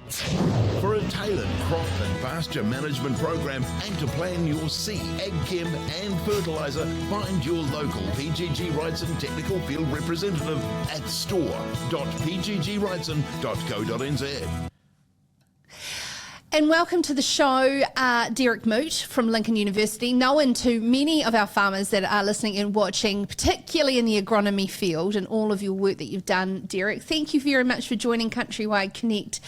For a tailored crop and pasture management program and to plan your seed, ag chem and fertiliser, find your local PGG Wrightson technical field representative at store.pggwrightson.co.nz. And welcome to the show, Derrick Moot from Lincoln University, known to many of our farmers that are listening and watching, particularly in the agronomy field, and all of your work that you've done, Derrick. Thank you very much for joining CountryWide Connect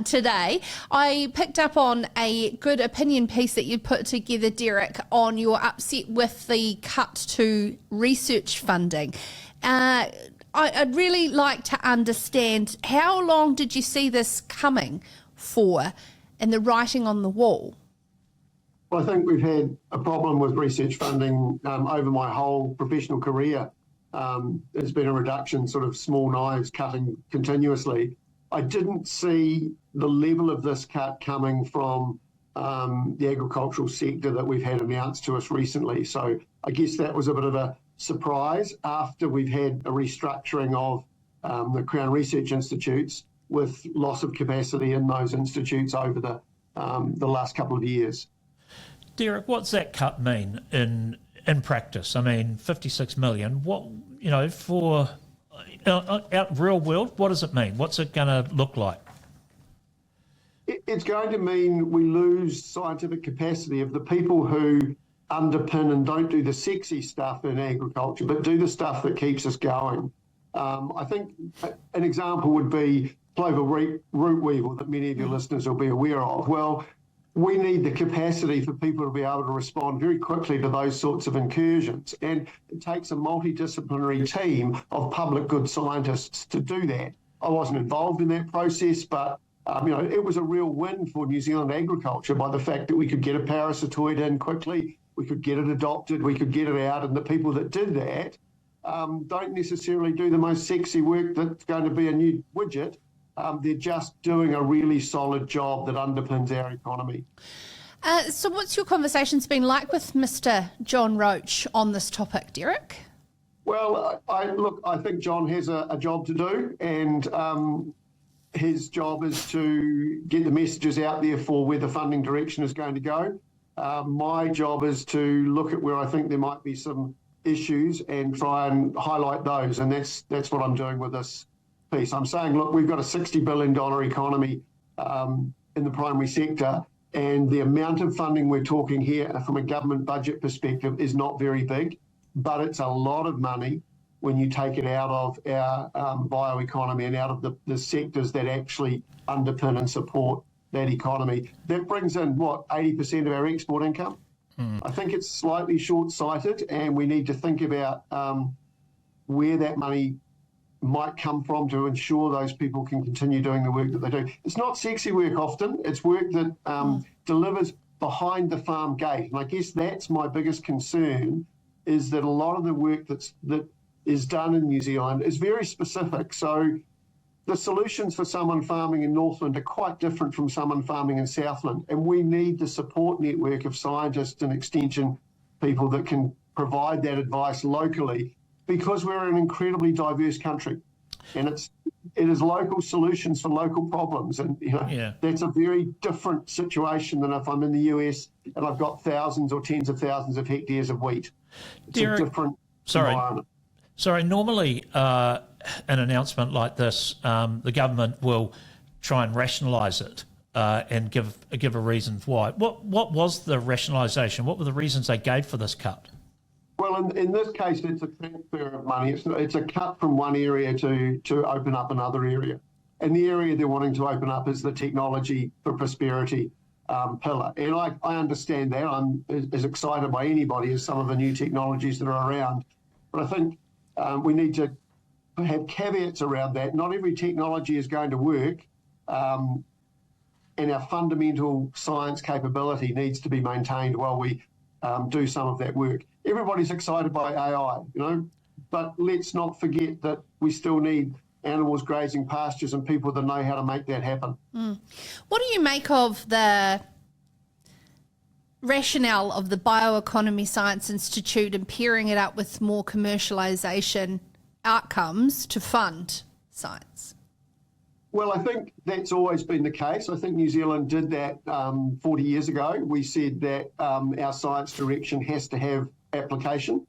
today. I picked up on a good opinion piece that you put together, Derrick, on your upset with the cut to research funding. I'd really like to understand, how long did you see this coming for and the writing on the wall? Well, I think we've had a problem with research funding over my whole professional career. There's been a reduction, sort of small knives cutting continuously. I didn't see the level of this cut coming from the agricultural sector that we've had announced to us recently. So I guess that was a bit of a surprise after we've had a restructuring of the Crown Research Institutes, with loss of capacity in those institutes over the last couple of years. Derrick, what's that cut mean in practice? I mean, 56 million. What, for out real world, what does it mean? What's it going to look like? It's going to mean we lose scientific capacity of the people who underpin and don't do the sexy stuff in agriculture, but do the stuff that keeps us going. I think an example would be clover root weevil that many of your listeners will be aware of. Well, we need the capacity for people to be able to respond very quickly to those sorts of incursions. And it takes a multidisciplinary team of public good scientists to do that. I wasn't involved in that process, but it was a real win for New Zealand agriculture by the fact that we could get a parasitoid in quickly, we could get it adopted, we could get it out, and the people that did that don't necessarily do the most sexy work that's going to be a new widget. They're just doing a really solid job that underpins our economy. So what's your conversations been like with Mr. John Roach on this topic, Derrick? Well, I think John has a job to do, and his job is to get the messages out there for where the funding direction is going to go. My job is to look at where I think there might be some issues and try and highlight those, and that's what I'm doing with this piece. I'm saying, look, we've got a $60 billion economy in the primary sector, and the amount of funding we're talking here from a government budget perspective is not very big, but it's a lot of money when you take it out of our bioeconomy and out of the sectors that actually underpin and support that economy. That brings in, 80% of our export income? I think it's slightly short-sighted, and we need to think about where that money might come from to ensure those people can continue doing the work that they do. It's not sexy work often. It's work that delivers behind the farm gate. And I guess that's my biggest concern, is that a lot of the work that is done in New Zealand is very specific. So the solutions for someone farming in Northland are quite different from someone farming in Southland. And we need the support network of scientists and extension people that can provide that advice locally, because we're an incredibly diverse country, and it is local solutions for local problems. And that's a very different situation than if I'm in the US and I've got thousands or tens of thousands of hectares of wheat. It's Derrick, a different environment. Sorry, normally an announcement like this, the government will try and rationalise it and give a reason why. What was the rationalisation? What were the reasons they gave for this cut? Well, in this case, it's a transfer of money. It's a cut from one area to open up another area. And the area they're wanting to open up is the technology for prosperity pillar. And I understand that. I'm as excited by anybody as some of the new technologies that are around. But I think we need to have caveats around that. Not every technology is going to work. And our fundamental science capability needs to be maintained while we do some of that work. Everybody's excited by AI, but let's not forget that we still need animals grazing pastures and people that know how to make that happen. What do you make of the rationale of the Bioeconomy Science Institute and pairing it up with more commercialisation outcomes to fund science? Well, I think that's always been the case. I think New Zealand did that 40 years ago. We said that our science direction has to have application.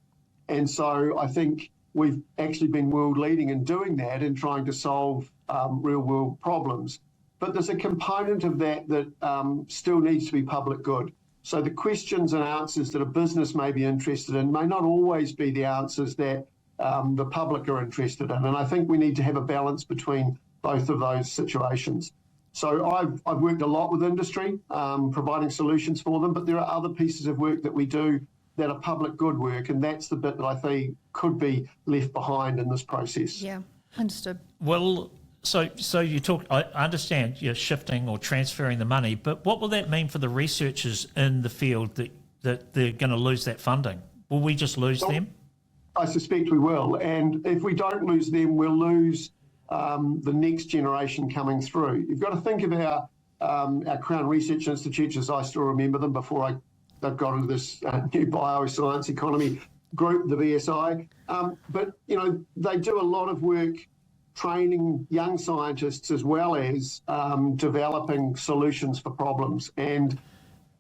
And so I think we've actually been world leading in doing that and trying to solve real world problems. But there's a component of that that still needs to be public good. So the questions and answers that a business may be interested in may not always be the answers that the public are interested in. And I think we need to have a balance between both of those situations. So I've worked a lot with industry, providing solutions for them, but there are other pieces of work that we do that are public good work, and that's the bit that I think could be left behind in this process. Yeah, understood. Well, so you talk, I understand you're shifting or transferring the money, but what will that mean for the researchers in the field that they're going to lose that funding? Will we just lose them? I suspect we will, and if we don't lose them, we'll lose the next generation coming through. You've got to think of our Crown Research Institutes, as I still remember them before they've got into this new bioscience economy group, the BSI. But, you know, they do a lot of work training young scientists as well as developing solutions for problems. And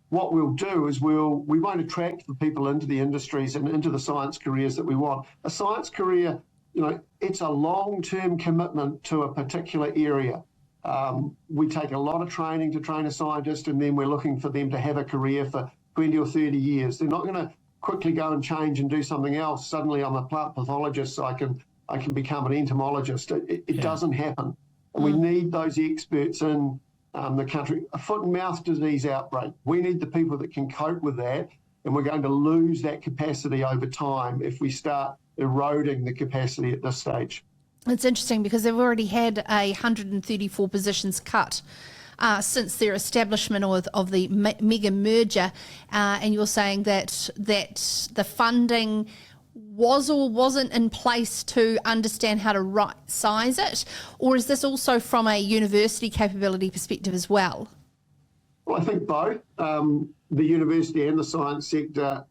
what we'll do is we won't attract the people into the industries and into the science careers that we want. A science career, you know, it's a long-term commitment to a particular area. We take a lot of training to train a scientist, and then we're looking for them to have a career for 20 or 30 years. They're not going to quickly go and change and do something else. Suddenly I'm a plant pathologist, so I can become an entomologist. It doesn't happen. And we need those experts in the country. A foot and mouth disease outbreak. We need the people that can cope with that, and we're going to lose that capacity over time if we start eroding the capacity at this stage. It's interesting because they've already had 134 positions cut since their establishment of the mega merger, and you're saying that the funding was or wasn't in place to understand how to right size it, or is this also from a university capability perspective as well? Well, I think both. The university and the science sector,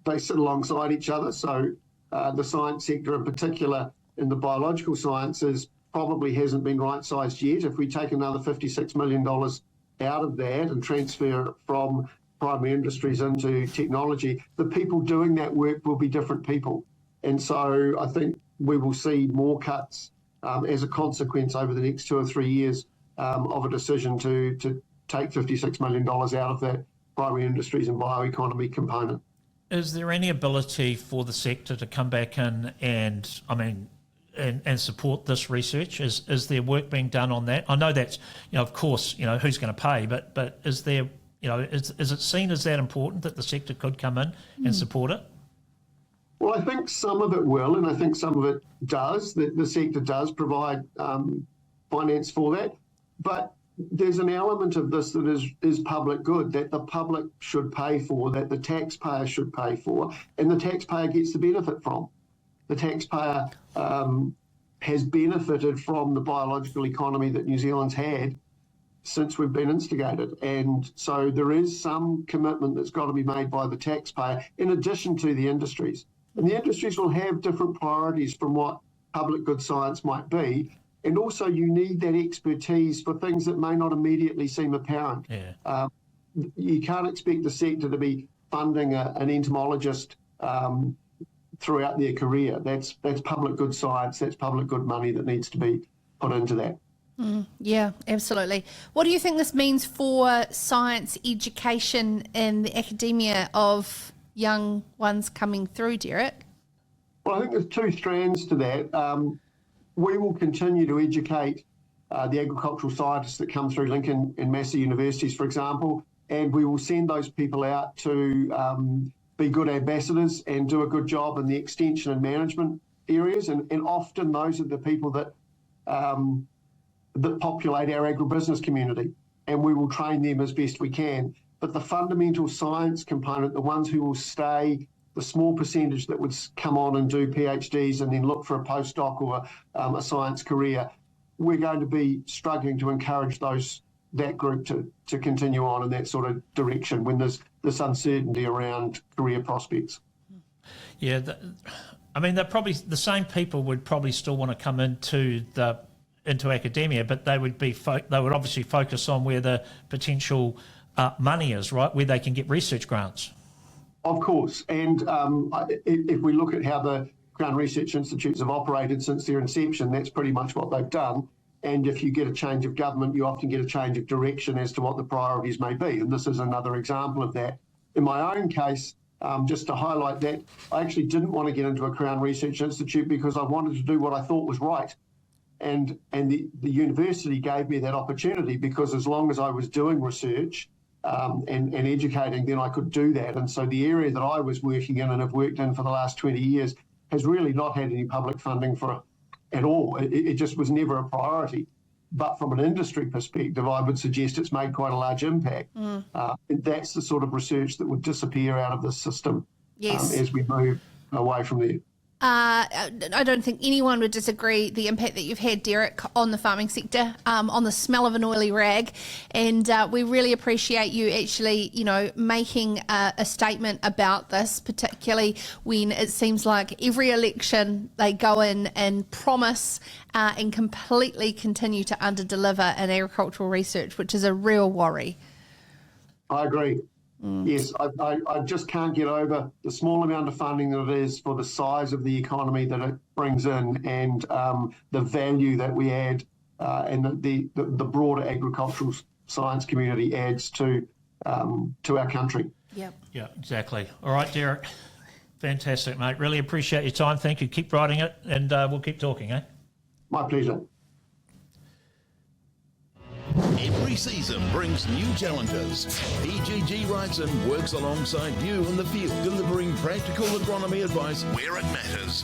they sit alongside each other. So the science sector in particular in the biological sciences probably hasn't been right-sized yet. If we take another $56 million out of that and transfer it from primary industries into technology, the people doing that work will be different people. And so I think we will see more cuts as a consequence over the next 2 or 3 years of a decision to take $56 million out of that primary industries and bioeconomy component. Is there any ability for the sector to come back in and support this research? Is there work being done on that? I know that's, you know, of course, you know, who's going to pay, but is there, you know, is it seen as that important that the sector could come in and support it? Well, I think some of it will, and I think some of it does. The sector does provide finance for that, but there's an element of this that is public good, that the public should pay for, that the taxpayer should pay for, and the taxpayer gets the benefit from. The taxpayer has benefited from the biological economy that New Zealand's had since we've been instigated. And so there is some commitment that's got to be made by the taxpayer in addition to the industries. And the industries will have different priorities from what public good science might be. And also you need that expertise for things that may not immediately seem apparent. Yeah. You can't expect the sector to be funding an entomologist throughout their career. That's public good science, that's public good money that needs to be put into that. Yeah, absolutely. What do you think this means for science education and the academia of young ones coming through, Derrick? Well, I think there's two strands to that. We will continue to educate the agricultural scientists that come through Lincoln and Massey universities, for example, and we will send those people out to be good ambassadors and do a good job in the extension and management areas. And often those are the people that populate our agribusiness community, and we will train them as best we can. But the fundamental science component, the ones who will stay, the small percentage that would come on and do PhDs and then look for a postdoc or a science career, we're going to be struggling to encourage that group to continue on in that sort of direction when there's this uncertainty around career prospects. Yeah, they're probably the same people would probably still want to come into the into academia, but they would they would obviously focus on where the potential money is, right, where they can get research grants. Of course, and if we look at how the Crown Research Institutes have operated since their inception, that's pretty much what they've done. And if you get a change of government, you often get a change of direction as to what the priorities may be. And this is another example of that. In my own case, just to highlight that, I actually didn't want to get into a Crown Research Institute because I wanted to do what I thought was right. And the university gave me that opportunity because as long as I was doing research and educating, then I could do that. And so the area that I was working in and have worked in for the last 20 years has really not had any public funding at all. It just was never a priority. But from an industry perspective, I would suggest it's made quite a large impact. And that's the sort of research that would disappear out of the system as we move away from there. I don't think anyone would disagree the impact that you've had, Derrick, on the farming sector, on the smell of an oily rag. And we really appreciate you actually, making a statement about this, particularly when it seems like every election they go in and promise and completely continue to underdeliver in agricultural research, which is a real worry. I agree. Yes, I just can't get over the small amount of funding that it is for the size of the economy that it brings in and the value that we add and the broader agricultural science community adds to our country. Yep. Yeah, exactly. All right, Derrick. Fantastic, mate. Really appreciate your time. Thank you. Keep writing it and we'll keep talking, eh? My pleasure. Every season brings new challenges. PGG Wrightson works alongside you in the field, delivering practical agronomy advice where it matters.